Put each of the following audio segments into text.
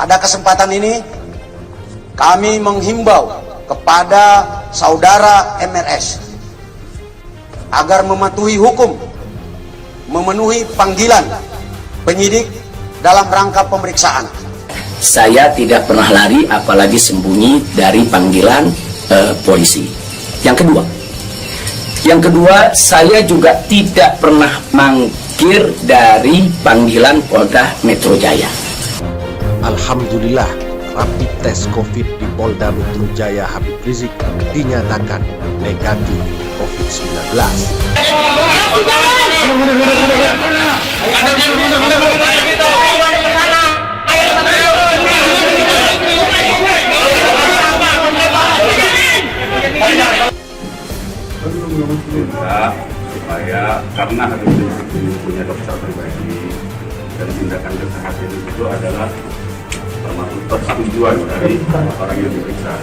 Pada kesempatan ini, kami menghimbau kepada saudara MRS agar mematuhi hukum, memenuhi panggilan penyidik dalam rangka pemeriksaan. Saya tidak pernah lari, apalagi sembunyi dari panggilan polisi. Yang kedua, saya juga tidak pernah mangkir dari panggilan Polda Metro Jaya. Alhamdulillah, rapid test COVID di Polda Metro Jaya Habib Rizik dinyatakan negatif COVID-19. Supaya karena Habib Rizik ini punya dokter pribadi dan tindakan kesehatan itu adalah termasuk persetujuan dari orang yang diperiksa.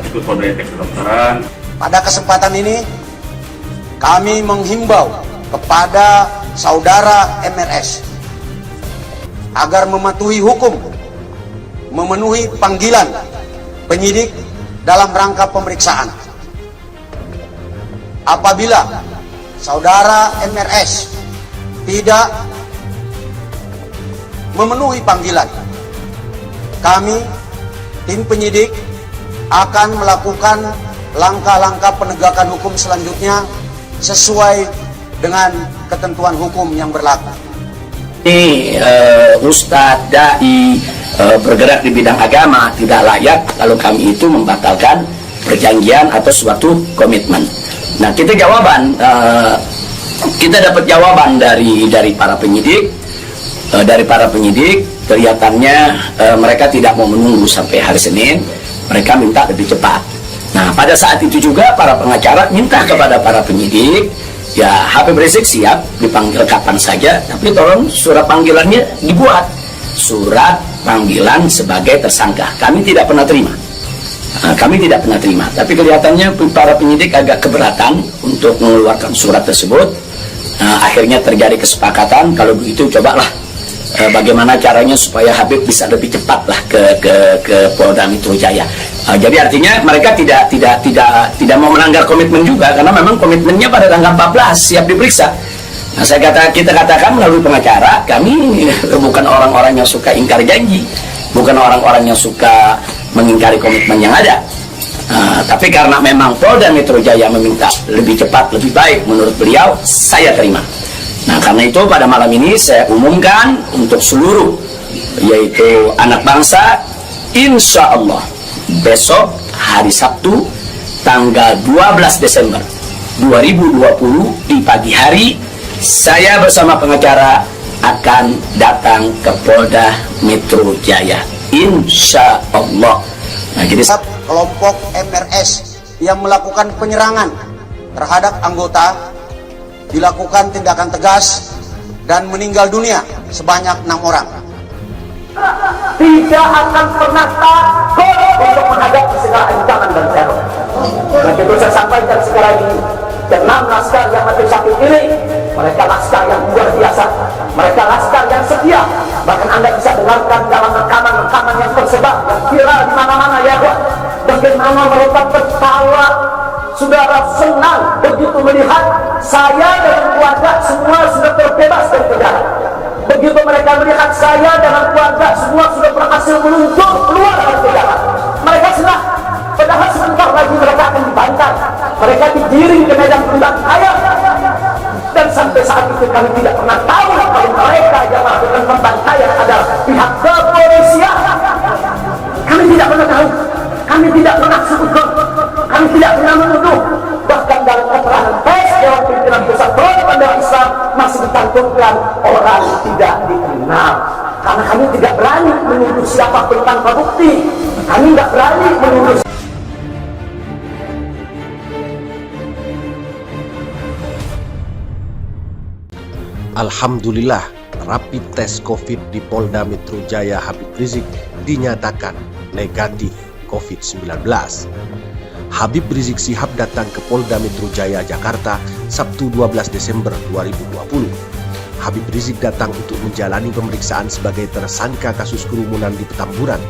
Itu kode etik kedokteran. Pada kesempatan ini, kami menghimbau kepada saudara MRS agar mematuhi hukum, memenuhi panggilan penyidik dalam rangka pemeriksaan. Apabila saudara MRS tidak memenuhi panggilan, kami, tim penyidik, akan melakukan langkah-langkah penegakan hukum selanjutnya sesuai dengan ketentuan hukum yang berlaku. Ini Ustadz, Dai bergerak di bidang agama tidak layak kalau kami itu membatalkan perjanjian atau suatu komitmen. Nah, kita dapat jawaban dari para penyidik. Kelihatannya mereka tidak mau menunggu sampai hari Senin, mereka minta lebih cepat. Nah, pada saat itu juga para pengacara minta kepada para penyidik, ya Habib Rizik siap dipanggil kapan saja, tapi tolong surat panggilannya dibuat, surat panggilan sebagai tersangka. Kami tidak pernah terima. Tapi kelihatannya para penyidik agak keberatan untuk mengeluarkan surat tersebut. Akhirnya terjadi kesepakatan, kalau begitu cobalah bagaimana caranya supaya Habib bisa lebih cepat lah ke Polda Metro Jaya. Jadi artinya mereka tidak mau melanggar komitmen juga, karena memang komitmennya pada tanggal 14 siap diperiksa. Nah, kita katakan melalui pengacara, kami bukan orang-orang yang suka ingkar janji, bukan orang-orang yang suka mengingkari komitmen yang ada. Tapi karena memang Polda Metro Jaya meminta lebih cepat, lebih baik menurut beliau, saya terima. Nah, karena itu pada malam ini saya umumkan untuk seluruh, yaitu anak bangsa, insya Allah besok hari Sabtu tanggal 12 Desember 2020 di pagi hari, saya bersama pengacara akan datang ke Polda Metro Jaya, insya Allah. Nah, jadi kelompok MRS yang melakukan penyerangan terhadap anggota dilakukan tindakan tegas dan meninggal dunia sebanyak 6 orang. Tidak akan pernah takut untuk menghadapi segala ancaman dan teror. Begitu saya sampaikan sekarang ini, 6 laskar yang mati sakit ini, mereka laskar yang luar biasa, mereka laskar yang setia. Bahkan Anda bisa dengarkan dalam rekaman-rekaman yang tersebar, yang viral di mana-mana ya buat. Bagaimana mereka tertawa, saudara senang begitu melihat saya dan keluarga semua sudah terbebas dari penjara. Begitu mereka melihat saya dan keluarga semua sudah berhasil meluncur keluar dari penjara, mereka senang. Padahal sebentar lagi mereka akan dibantai, mereka digiring ke medan pembantaian. Dan sampai saat itu kami tidak pernah tahu kalau mereka yang melakukan pembantaian adalah pihak kepolisian. Kami tidak pernah tahu, kami tidak pernah sebutkan, kami tidak pernah menuduh. Bahkan dalam keterangan pers Dewan Pimpinan Pusat Front Pembela Islam masih dicantumkan orang tidak dikenal. Karena kami tidak berani menuduh siapapun tanpa bukti. Kami tidak berani menuduh. Alhamdulillah, rapid test COVID di Polda Metro Jaya Habib Rizik dinyatakan negatif COVID-19. Habib Rizik Syihab datang ke Polda Metro Jaya, Jakarta, Sabtu 12 Desember 2020. Habib Rizik datang untuk menjalani pemeriksaan sebagai tersangka kasus kerumunan di Petamburan.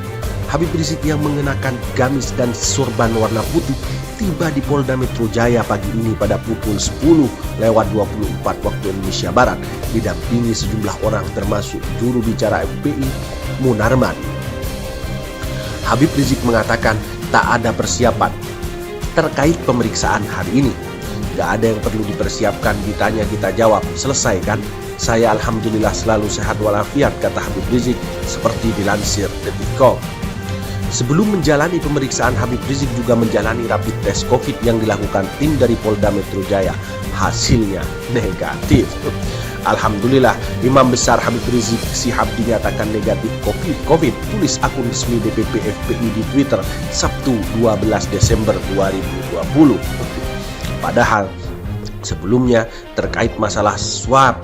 Habib Rizik yang mengenakan gamis dan sorban warna putih tiba di Polda Metro Jaya pagi ini pada pukul 10:24 waktu Indonesia Barat, didampingi sejumlah orang termasuk juru bicara FPI Munarman. Habib Rizik mengatakan tak ada persiapan terkait pemeriksaan hari ini. Gak ada yang perlu dipersiapkan, ditanya kita jawab, selesai kan? Saya alhamdulillah selalu sehat walafiat, kata Habib Rizik seperti dilansir Detikcom. Sebelum menjalani pemeriksaan, Habib Rizik juga menjalani rapid test COVID yang dilakukan tim dari Polda Metro Jaya. Hasilnya negatif. Alhamdulillah, Imam Besar Habib Rizik Syihab dinyatakan negatif COVID, tulis akun resmi DPP FPI di Twitter Sabtu 12 Desember 2020. Padahal sebelumnya terkait masalah swab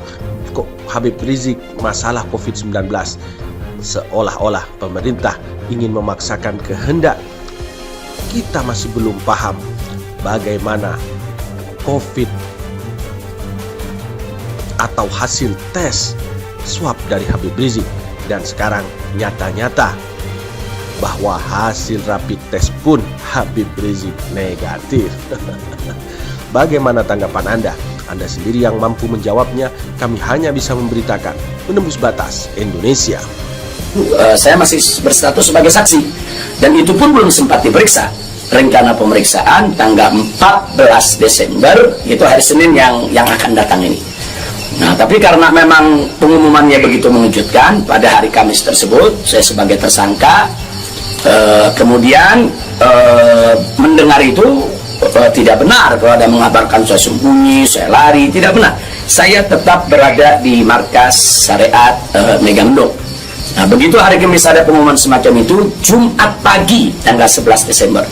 Habib Rizik masalah COVID-19, seolah-olah pemerintah ingin memaksakan kehendak. Kita masih belum paham bagaimana COVID atau hasil tes swab dari Habib Rizik, dan sekarang nyata-nyata bahwa hasil rapid test pun Habib Rizik negatif. Bagaimana tanggapan Anda? Anda sendiri yang mampu menjawabnya. Kami hanya bisa memberitakan menembus batas Indonesia. Saya masih berstatus sebagai saksi, dan itu pun belum sempat diperiksa. Rencana pemeriksaan tanggal 14 Desember, itu hari Senin yang akan datang ini. Nah, tapi karena memang pengumumannya begitu mengejutkan, pada hari Kamis tersebut saya sebagai tersangka kemudian mendengar itu tidak benar kalau ada mengabarkan saya sembunyi, saya lari, tidak benar. Saya tetap berada di markas syariat Megamendung. Nah, begitu hari Kamis ada pengumuman semacam itu, Jumat pagi tanggal 11 Desember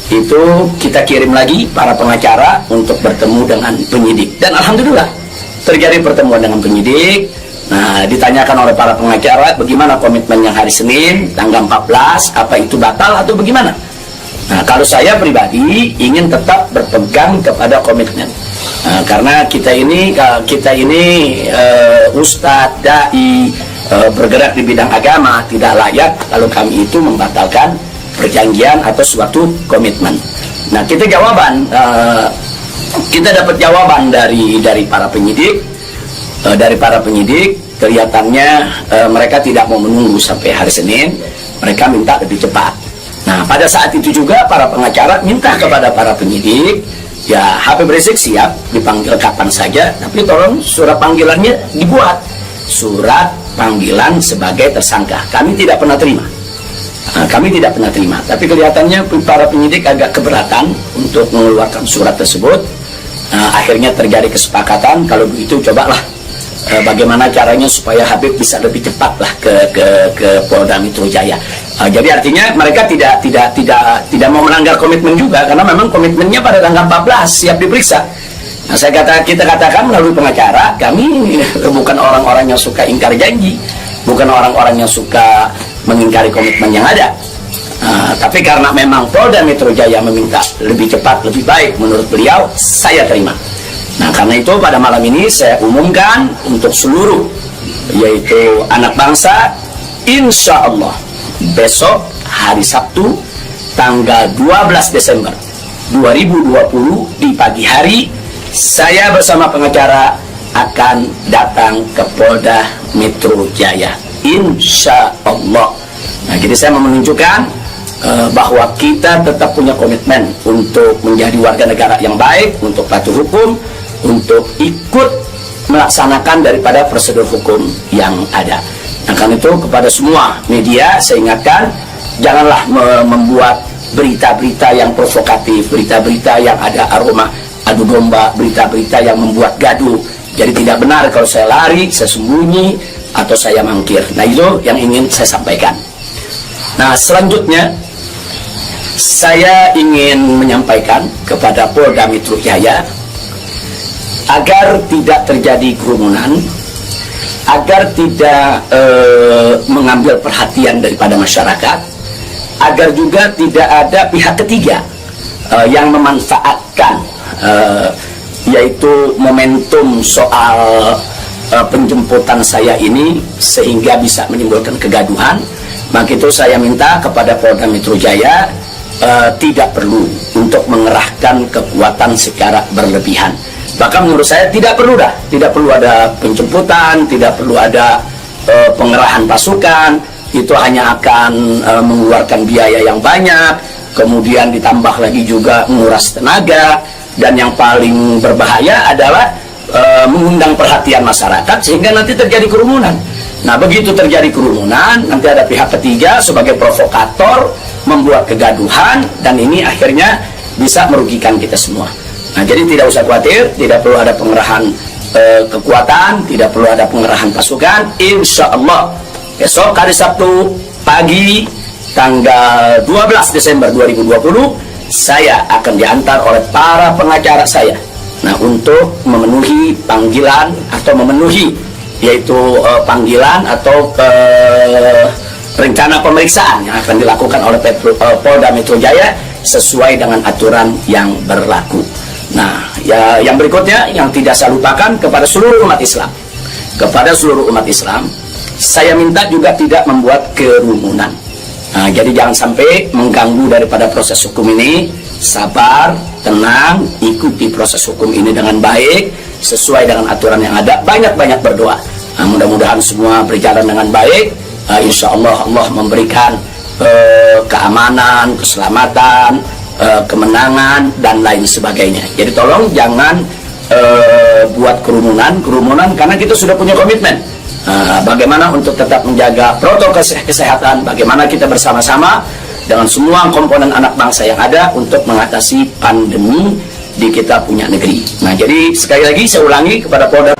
itu kita kirim lagi para pengacara untuk bertemu dengan penyidik, dan alhamdulillah terjadi pertemuan dengan penyidik. Nah, ditanyakan oleh para pengacara bagaimana komitmen yang hari Senin tanggal 14, apa itu batal atau bagaimana. Nah, kalau saya pribadi ingin tetap berpegang kepada komitmen, karena kita ini ustadz, dai, bergerak di bidang agama, tidak layak kalau kami itu membatalkan perjanjian atau suatu komitmen. Nah, kita dapat jawaban dari para penyidik. Kelihatannya mereka tidak mau menunggu sampai hari Senin, mereka minta lebih cepat. Nah, pada saat itu juga para pengacara minta kepada para penyidik, ya Habib Rizik siap dipanggil kapan saja, tapi tolong surat panggilannya dibuat, surat panggilan sebagai tersangka. Kami tidak pernah terima. Tapi kelihatannya para penyidik agak keberatan untuk mengeluarkan surat tersebut. Akhirnya terjadi kesepakatan, kalau begitu cobalah bagaimana caranya supaya Habib bisa lebih cepat lah ke Polda Metro Jaya. Jadi artinya mereka tidak mau melanggar komitmen juga, karena memang komitmennya pada tanggal 14 siap diperiksa. Nah, kita katakan melalui pengacara, kami bukan orang-orang yang suka ingkar janji, bukan orang-orang yang suka mengingkari komitmen yang ada. Tapi karena memang Polda Metro Jaya meminta lebih cepat, lebih baik, menurut beliau, saya terima. Nah, karena itu pada malam ini saya umumkan untuk seluruh, yaitu anak bangsa, insya Allah besok hari Sabtu tanggal 12 Desember 2020 di pagi hari, saya bersama pengacara akan datang ke Polda Metro Jaya, insya Allah. Nah, jadi saya mau menunjukkan bahwa kita tetap punya komitmen untuk menjadi warga negara yang baik, untuk patuh hukum, untuk ikut melaksanakan daripada prosedur hukum yang ada. Nah, karena itu kepada semua media saya ingatkan, janganlah membuat berita-berita yang provokatif, berita-berita yang ada aroma adu domba, berita-berita yang membuat gaduh. Jadi tidak benar kalau saya lari, saya sembunyi, atau saya mangkir. Nah, itu yang ingin saya sampaikan. Nah, selanjutnya saya ingin menyampaikan kepada Polda Metro Jaya agar tidak terjadi kerumunan, agar tidak mengambil perhatian daripada masyarakat, agar juga tidak ada pihak ketiga yang memanfaatkan yaitu momentum soal penjemputan saya ini sehingga bisa menimbulkan kegaduhan, maka itu saya minta kepada Polda Metro Jaya tidak perlu untuk mengerahkan kekuatan secara berlebihan. Bahkan menurut saya tidak perlu ada penjemputan, tidak perlu ada pengerahan pasukan. Itu hanya akan mengeluarkan biaya yang banyak, kemudian ditambah lagi juga menguras tenaga, dan yang paling berbahaya adalah mengundang perhatian masyarakat sehingga nanti terjadi kerumunan. Nah, begitu terjadi kerumunan, nanti ada pihak ketiga sebagai provokator membuat kegaduhan, dan ini akhirnya bisa merugikan kita semua. Nah, jadi tidak usah khawatir, tidak perlu ada pengerahan kekuatan, tidak perlu ada pengerahan pasukan. Insya Allah besok hari Sabtu pagi tanggal 12 Desember 2020 saya akan diantar oleh para pengacara saya. Nah, untuk memenuhi panggilan atau yaitu panggilan atau rencana pemeriksaan yang akan dilakukan oleh Polda Metro Jaya sesuai dengan aturan yang berlaku. Nah, ya, yang berikutnya yang tidak saya lupakan kepada seluruh umat Islam. Kepada seluruh umat Islam, saya minta juga tidak membuat kerumunan. Nah, jadi jangan sampai mengganggu daripada proses hukum ini. Sabar, tenang, ikuti proses hukum ini dengan baik, sesuai dengan aturan yang ada. Banyak-banyak berdoa. Nah, mudah-mudahan semua berjalan dengan baik. Insya Allah Allah memberikan keamanan, keselamatan, kemenangan, dan lain sebagainya. Jadi tolong jangan buat kerumunan karena kita sudah punya komitmen. Bagaimana untuk tetap menjaga protokol kesehatan, bagaimana kita bersama-sama dengan semua komponen anak bangsa yang ada untuk mengatasi pandemi di kita punya negeri. Nah, jadi sekali lagi saya ulangi kepada Polda.